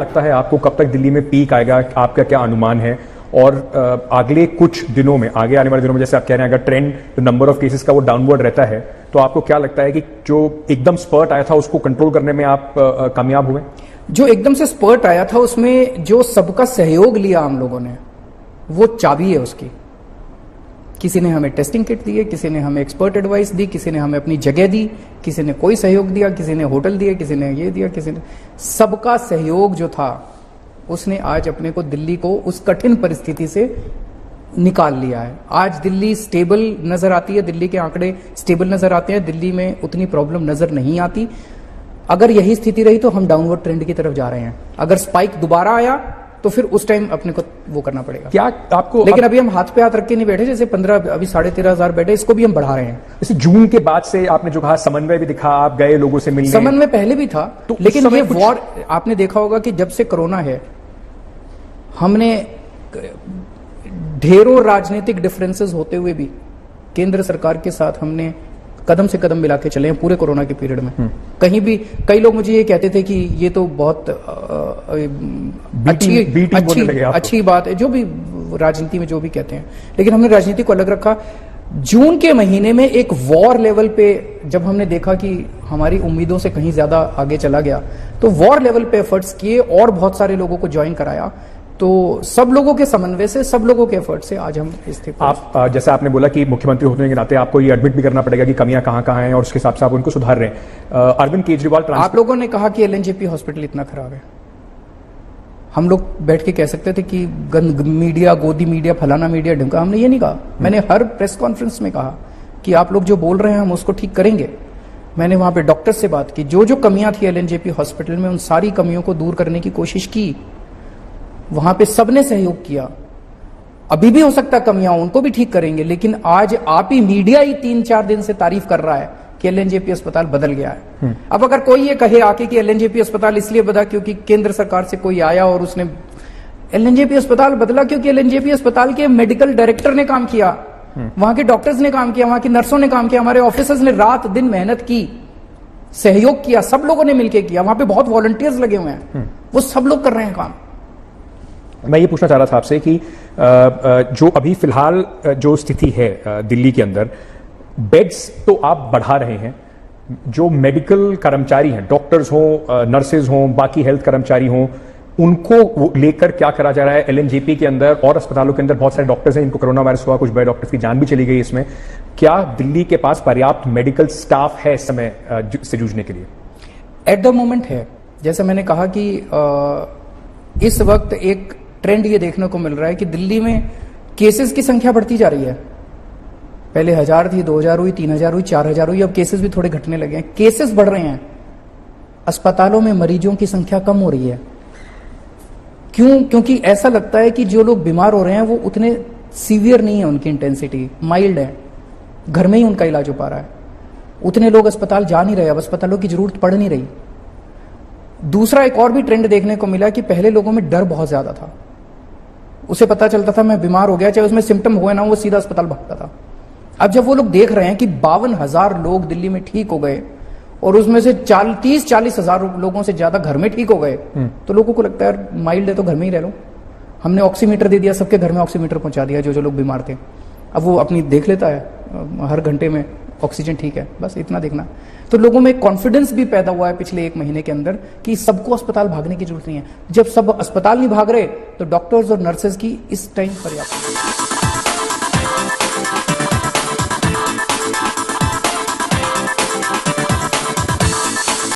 लगता है आपको, कब तक दिल्ली में पीक आएगा, आपका क्या अनुमान है? और अगले कुछ दिनों में, आगे आने वाले दिनों में, जैसे आप कह रहे हैं, अगर ट्रेंड जो नंबर ऑफ केसेस का वो डाउनवर्ड रहता है, तो आपको क्या लगता है कि जो एकदम स्पर्ट आया था उसको कंट्रोल करने में आप कामयाब हुए? जो एकदम से स्पर्ट आया था उसमें जो सबका सहयोग लिया हम लोगों ने, वो चाबी है उसकी। किसी ने हमें टेस्टिंग किट दी है, किसी ने हमें एक्सपर्ट एडवाइस दी, किसी ने हमें अपनी जगह दी, किसी ने कोई सहयोग दिया, किसी ने होटल दिया, किसी ने ये दिया, किसी ने, सबका सहयोग जो था उसने आज अपने को, दिल्ली को उस कठिन परिस्थिति से निकाल लिया है। आज दिल्ली स्टेबल नजर आती है, दिल्ली के आंकड़े स्टेबल नजर आते हैं, दिल्ली में उतनी प्रॉब्लम नजर नहीं आती। अगर यही स्थिति रही तो हम डाउनवर्ड ट्रेंड की तरफ जा रहे हैं। अगर स्पाइक दोबारा आया तो फिर उस टाइम अपने को वो करना पड़ेगा। क्या आपको, लेकिन अभी हम हाथ पे हाथ रख के नहीं बैठे, जैसे 15, अभी 13,500 बैठे, इसको भी हम बढ़ा रहे हैं। जैसे जून के बाद से आपने जो कहा, समन्वय भी दिखा, आप गए लोगों से मिलने। समन्वय पहले भी था, तो लेकिन ये वॉर, आपने देखा होगा कि जब से कोरोना है, हमने ढेरों राजनीतिक डिफरेंसेस होते हुए भी केंद्र सरकार के साथ हमने कदम से कदम मिला के चले हैं पूरे कोरोना के पीरियड में। कहीं भी कई लोग मुझे ये कहते थे कि ये तो बहुत अच्छी बात है, जो भी राजनीति में जो भी कहते हैं, लेकिन हमने राजनीति को अलग रखा। जून के महीने में एक वॉर लेवल पे जब हमने देखा कि हमारी उम्मीदों से कहीं ज्यादा आगे चला गया, तो वॉर लेवल पे एफर्ट्स किए और बहुत सारे लोगों को ज्वाइन कराया। तो सब लोगों के समन्वय से, सब लोगों के एफर्ट से आज हम इस स्थिति। आप जैसे आपने बोला कि मुख्यमंत्री होने के नाते आपको ये एडमिट भी करना पड़ेगा कि कमियां कहां कहां हैं और उसके हिसाब से आप उनको सुधार रहे हैं। अरविंद केजरीवाल, आप लोगों ने कहा कि एलएनजेपी हॉस्पिटल इतना खराब है, हम लोग बैठ के कह सकते थे कि गंद मीडिया, गोदी मीडिया, फलाना मीडिया, ढिमका, हमने ये नहीं कहा। मैंने हर प्रेस कॉन्फ्रेंस में कहा कि आप लोग जो बोल रहे हैं हम उसको ठीक करेंगे। मैंने वहां पे डॉक्टर से बात की, जो जो कमियां थी एलएनजेपी हॉस्पिटल में, उन सारी कमियों को दूर करने की कोशिश की। वहां पे सबने सहयोग किया। अभी भी हो सकता कमियां, उनको भी ठीक करेंगे, लेकिन आज आप ही, मीडिया ही 3-4 दिन से तारीफ कर रहा है कि एलएनजेपी अस्पताल बदल गया है। अब अगर कोई ये कहे आके कि एलएनजेपी अस्पताल इसलिए बदला क्योंकि केंद्र सरकार से कोई आया और उसने, एलएनजेपी अस्पताल बदला क्योंकि एलएनजेपी अस्पताल के मेडिकल डायरेक्टर ने काम किया, वहां के डॉक्टर्स ने काम किया, वहां की नर्सों ने काम किया, हमारे ऑफिसर्स ने रात दिन मेहनत की, सहयोग किया, सब लोगों ने मिलकर किया। वहां पे बहुत वॉलंटियर्स लगे हुए हैं, वो सब लोग कर रहे हैं काम। मैं ये पूछना चाह रहा था आपसे कि जो अभी फिलहाल जो स्थिति है दिल्ली के अंदर, बेड्स तो आप बढ़ा रहे हैं, जो मेडिकल कर्मचारी हैं, डॉक्टर्स हों, नर्सेज हों, बाकी हेल्थ कर्मचारी हों, उनको लेकर क्या करा जा रहा है? एलएनजेपी के अंदर और अस्पतालों के अंदर बहुत सारे डॉक्टर्स हैं, इनको कोरोना वायरस हुआ, कुछ बड़े डॉक्टर्स की जान भी चली गई इसमें। क्या दिल्ली के पास पर्याप्त मेडिकल स्टाफ है इस समय से जूझने के लिए? एट द मोमेंट है। जैसे मैंने कहा कि इस वक्त एक ट्रेंड ये देखने को मिल रहा है कि दिल्ली में केसेस की संख्या बढ़ती जा रही है। पहले 1000 थी, 2000 हुई, 3000 हुई, 4000 हुई, अब केसेस भी थोड़े घटने लगे हैं। केसेस बढ़ रहे हैं, अस्पतालों में मरीजों की संख्या कम हो रही है। क्यों? क्योंकि ऐसा लगता है कि जो लोग बीमार हो रहे हैं वो उतने सीवियर नहीं है, उनकी इंटेंसिटी माइल्ड है, घर में ही उनका इलाज हो पा रहा है। उतने लोग अस्पताल जा नहीं रहे, अब अस्पतालों की जरूरत पड़ नहीं रही। दूसरा एक और भी ट्रेंड देखने को मिला कि पहले लोगों में डर बहुत ज्यादा था। उसे पता चलता था मैं बीमार हो गया, चाहे उसमें सिम्टम हुए ना, वो सीधा अस्पताल भागता था। अब जब वो लोग देख रहे हैं कि 52,000 लोग दिल्ली में ठीक हो गए और उसमें से 30-40 हजार लोगों से ज्यादा घर में ठीक हो गए, तो लोगों को लगता है माइल्ड है तो घर में ही रह लो। हमने ऑक्सीमीटर दे दिया, सबके घर में ऑक्सीमीटर पहुंचा दिया, जो जो लोग बीमार थे। अब वो अपनी देख लेता है हर घंटे में ऑक्सीजन ठीक है, बस इतना देखना। तो लोगों में कॉन्फिडेंस भी पैदा हुआ है पिछले 1 महीने के अंदर कि सबको अस्पताल भागने की जरूरत नहीं है। जब सब अस्पताल नहीं भाग रहे तो डॉक्टर्स और नर्सेज की इस टाइम पर्याप्त